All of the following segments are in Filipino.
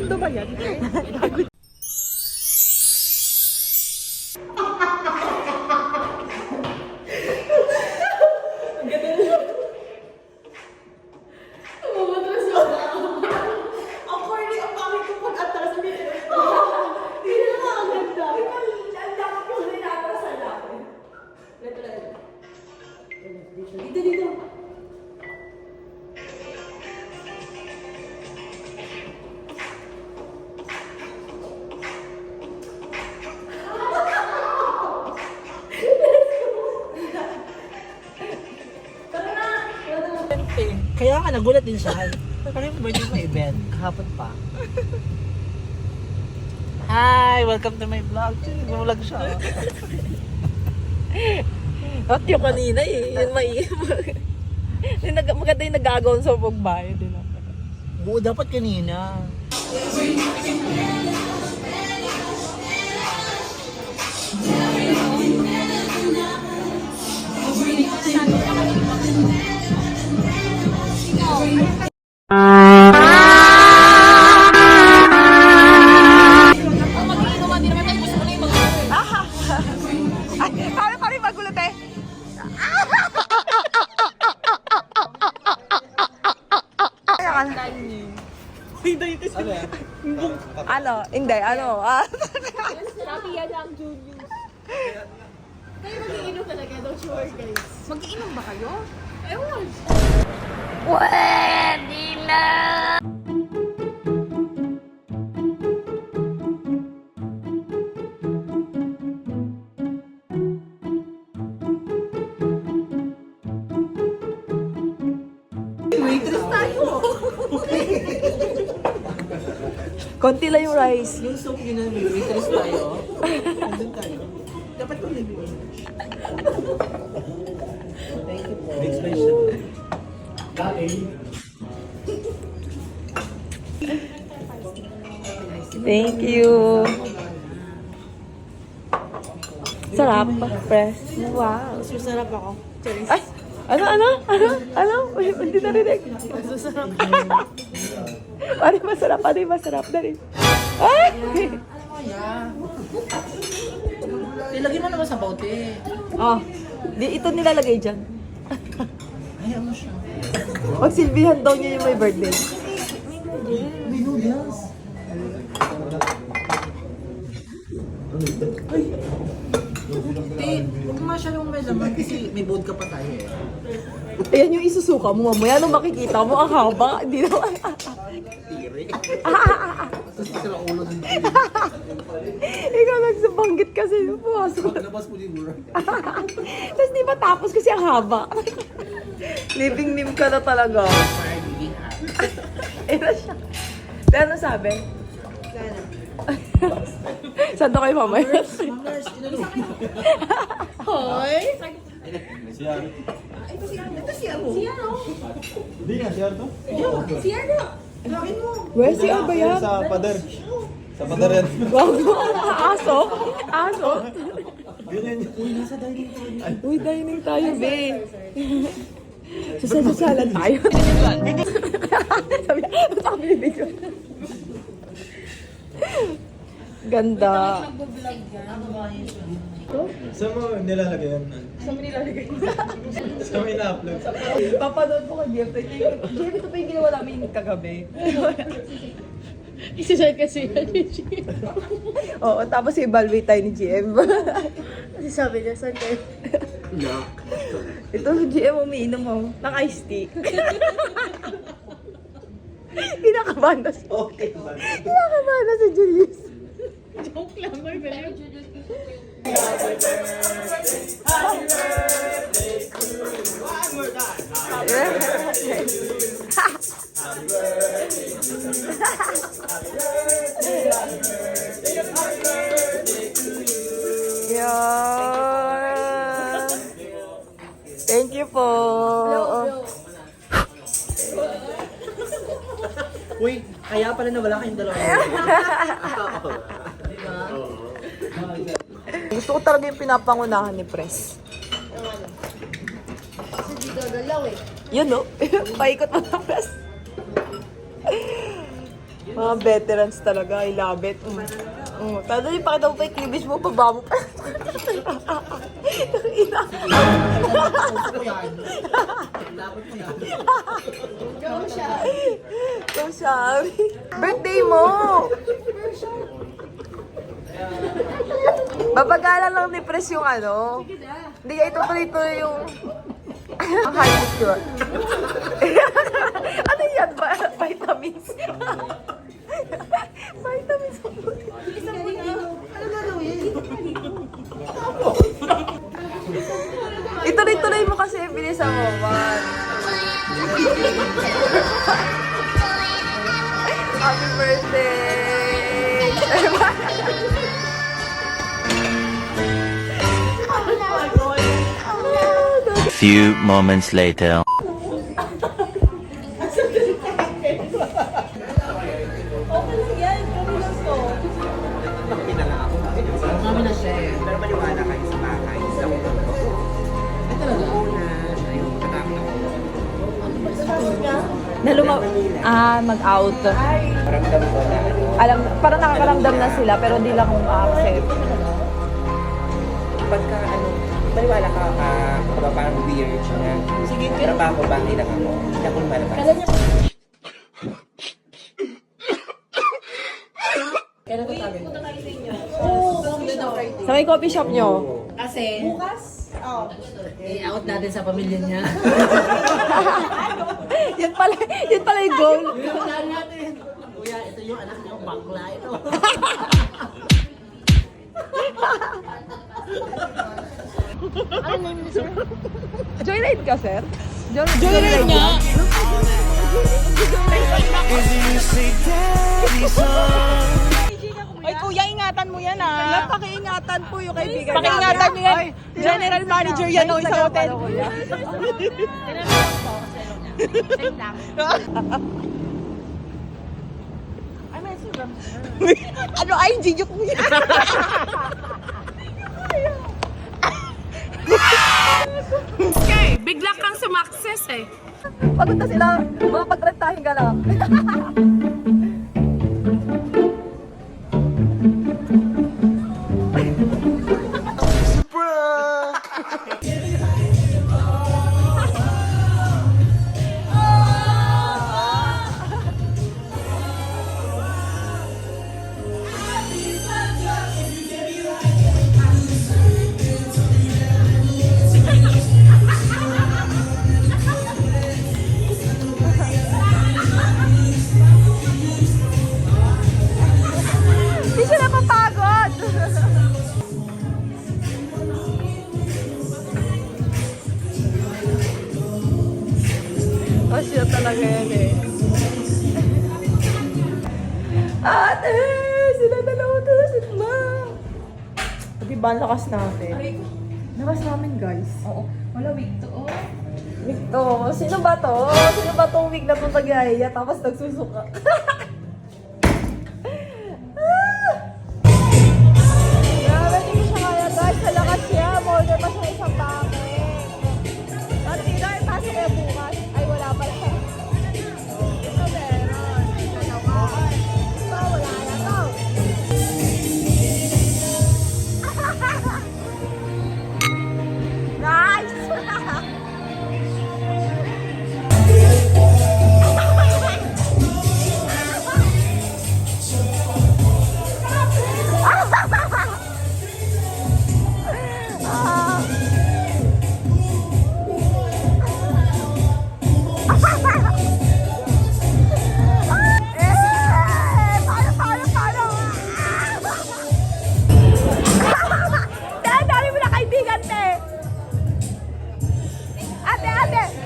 Mundo ba yan? Kaya ka nagulat din siya. Kaya yung birthday mo event, kahapon pa. Hi! Welcome to my vlog. Nag-vlog siya. At yung kanina eh, yun maganda yung nag-agawon sa pagbayo din ako. Oo, dapat kanina. Paano magulat eh? Ano? Hindi, ano? Happy yan ang Julius. Kayo mag-iinom talaga, don't you worry guys. Mag-iinom ba kayo? Ewan. Pwede na! Waitress tayo! Konti lang yung rice. Yung soup yun na, waitress tayo. Nandun tayo. Dapat kong nabibig. Thank you po. Next question. Thank you. Sarap, press. Wow. Masarap ako. Ay! Ano? Uy, hindi narinig. Masarap. Pari masarap. Dali. Ay! Ilagay mo naman sa bote. Oh, ito nilalagay dyan. Ayaw mo siya. Magsilbihan daw niya yung may birthday. May noodles. Huwag masyadong may laman kasi may vodka pa tayo eh. Ayan yung isusuka mo mamaya. Nung makikita mo, ang haba. Hindi naman. Tiri. Tapos kasi lang ulo ng Ikaw nagsabanggit kasi yung pumasok. labas mo din bro. Tapos di ba tapos kasi ang haba. Living name ka na talaga. Ayun na siya. Kaya ano sabi? Saan daw kayo mamaya? Hoy! Hindi nga, siya to? Where si Abayan? Sa pader. Sa pader yan. Aso? Yun. Uy, dining tayo, be. Sasalan tayo. Sabi ni Bigyo. Ganda. Saan mo nilalagay yan? Saan mo ina-upload? Papanood mo kay Jeff. Jeff, ito pa yung ginawa namin kagabi. Isisay kasi yan. Oo, tapos i-evaluate tayo ni GM. Kasi sabi niya, saan kayo? Ito si GM umiinom mo ng iced tea. Kinakabahan na si Julius. Joke lang, may believe. Yeah. Thank you po. Uy, kaya pala na wala kayong dalawa. Gusto ko talaga yung pinapangunahan ni Pres. Kasi di gagalaw eh. Yun no? Paikot mo ng Pres. Mga veterans talaga, I love it. Pero yung pakita mo pa yung cleavage mo, baba mo pa. Ina. Gusto ko yan. Dapat mo yan. Go siya. So, sorry. Birthday mo! Babagalan lang ni Pres yung ano. Hindi ka itutuloy-tuloy yung... Ang highlight ko. Ano yan ba? Vitamins. Vitamins. Ano gagawin? Ituloy-tuloy mo kasi, bilisan mo. Man. Happy birthday! Few moments later. Kami na siya eh. Pero maniwala kayo sa bahay. Sa ulo. Ay talaga? Ayun, katakot ako. Mag-out. Paramdam ko na. Alam, parang nakakaramdam na sila, pero di lang accept. Pagka maniwala ka, parang weird na. Sige, trabaho, bahay lang ako. Hindi ako lumalabas. Kailan ko sabi? Sa may coffee shop nyo. Kasi, I-out natin sa pamilya niya. Yun pala yung goal. Iulan natin. Kuya, ito yung anak niyo, bakla ito. Joyride ka, sir? Joyride nga. Ay, kuya, ingatan mo yan, Kaya ah. pakiingatan po yung kaibigan Pakiingatan mo yan. General manager yan, oh, sa hotel. Ano, ay, hindi ko yan. okay, bigla kang sumakses eh. Pagod na sila, mga pagrantahin ka lang. Hindi sila papagod. Oh, siya talaga yan eh. Ate! Sila dalawa talaga sila. Diba, ang lakas natin. Lakas namin, guys. Oo, wala week to. Oh. Wig to. Sino ba to? Sino ba tong wig na itong tagahiya tapos nagsusuka? Grabe, hindi ko siya kaya, guys. Sa lakas siya. Molder pa siya ng isang bakit. At sino ay pasok kayo bukas? Ay, wala pala. Ito meron. Dalawa. Ito, wala na to. Nice!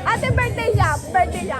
Ate, birthday siya. Birthday siya.